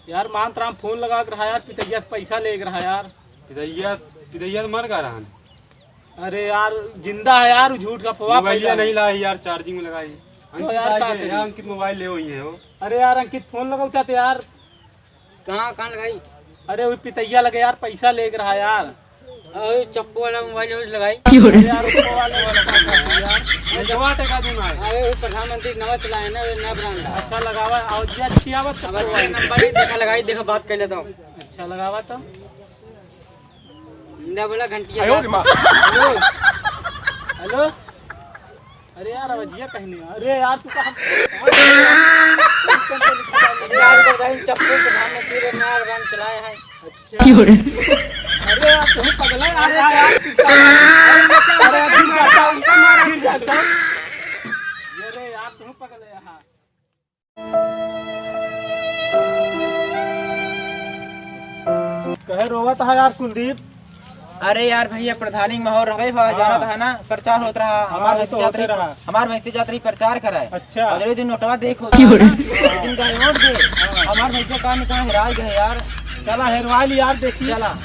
यार मानत राम फोन लगा कर रहा यार, पितैया से पैसा ले रहा यार। पितैया पितैया तो मर गा रहा है। अरे यार जिंदा है यार, झूठ का फवा मोबाइल नहीं लाई यार, चार्जिंग में लगाई। तो यार क्या करें? अंकित मोबाइल ले हुई है वो। अरे यार अंकित फोन लगाओ चाहते यार। कहाँ लगाई? अरे वो पितैया लगे यार, पैसा ले रहा यार। चप्पू वाला मोबाइल लगाई। यार ऊपर वाले वाला क्या कर रही यार? जमा टका दूंगा। अरे वो प्रधानमंत्री नवा चलाए ना, नया ब्रांड। अच्छा लगावा और जी अच्छी आवत नंबर देखा लगाई, देखा बात कर लेता हूँ। अच्छा लगावा तो ना बोला घंटी। Hello hello. अरे यार अवजिया कहने। अरे यार तू कहाँ? चप्पू प्रधानमंत्री ने नया ब्रांड चलाया है। अरे यार तुम पगला यार। अरे गिर जाता हूँ, गिर जाता हूँ। अरे यार तुम पगले यहाँ। कहे रोवा था यार कुलदीप। अरे यार भैया प्रधानी माहौल रहे जाना था ना, प्रचार होता रहा। हमारे भैंसी जात्री प्रचार करा है। अच्छा अगले दिन नोटवा देखो दिन का वोट दे। हमारे भैंसे कहाँ हिरा गए यार। चला हेरवा ली यार, देखिए चला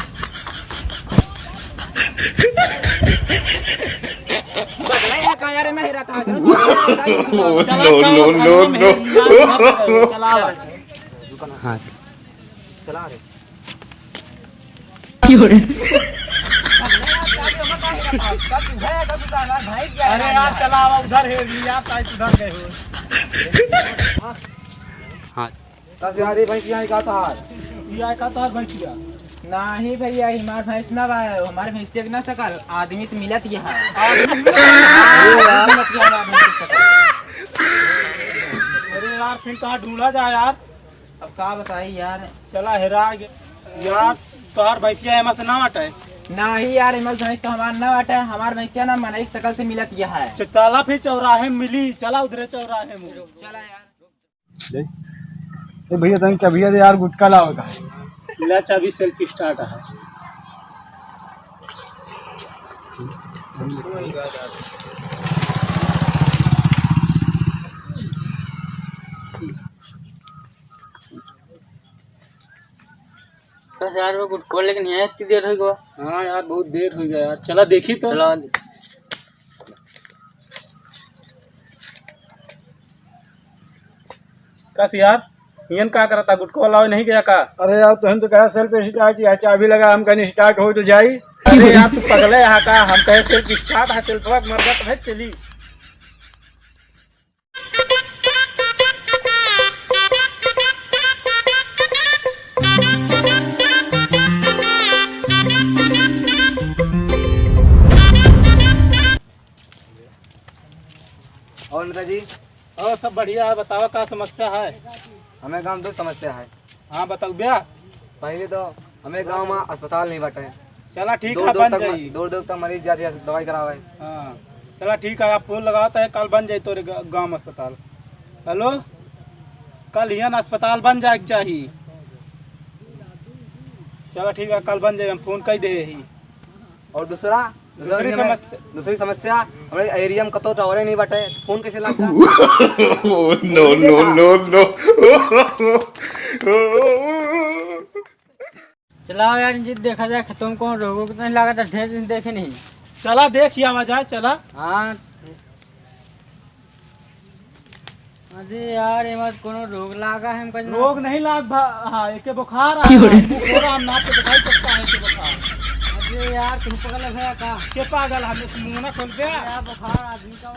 यार मैं हिरा था। चला रे अरे यार चला उधर है यार, उधर गए हो। हाँ यार भैंसिया का था ये का तार भैंसिया नहीं भैया, हमारे भैंस ना हमारे भैंसिया के ना सकल आदमी से मिलत यहाँ। अरे यार फिर कहाँ ढूंढा जाए यार? अब क्या बताई यार। चला हेरा यार, तोहार भैंसिया एमा से ना हटे। नहीं यार हिमाल भैंस तो हमारा ना हटे, हमारे भैंसिया ना मनई सकल से मिलत यह है। चला फिर चौराहे में मिली। चला उधरे चौराहे में। चला यार भैया तुम चाबी दे यार, गुटका लाओ का ला चाबी सेल्फी स्टार्ट है। यार वो गुटको लेकिन यहाँ इतनी देर हो गया। हाँ यार बहुत देर हो गया यार। चला देखी तो। चला कस यार यन का करता, गुटको वाला नहीं गया का? अरे यार तुम तो कहा सेल्फ स्टार्ट या चाबी लगा, हम कहीं स्टार्ट हो तो जाई। अरे यार तू पगले यहाँ का, हम कहे सेल्फ स्टार्ट है, सेल्फ मर गया तो चली। और नेता जी और सब बढ़िया है, बताओ क्या समस्या है? हमें गांव दो समस्या है। हाँ बताओ भैया। पहले तो हमें गांव में अस्पताल नहीं बटे। चला ठीक है बन जाई। दूर दूर तक मरीज जाती है दवाई करावे। हाँ चला ठीक है, आप फोन लगाता है, कल बन जाए तोरे गांव में अस्पताल। हेलो कल यहाँ अस्पताल बन जाए चाहिए। चलो ठीक है कल बन जाए, हम फोन कर दे ही। और दूसरी समस्या हमारे एरिया में कतो टावर नहीं बटे, फोन कैसे लगता? No no no no. चलाओ यार जिद देखा जाए खत्म कौन रोगों को नहीं लगा था, ढेर दिन देखे नहीं। चला देखिए आवाज आए। चला हाँ अरे यार एमत कोनो रोग लागा है हमका। रोग नहीं लाग हाँ एक बुखार हम नाप के दिखाई सकता है के बुखार। अरे यार तुम पगल है का? के पागल हमें मुंह ना खोल गया। बुखार आदमी का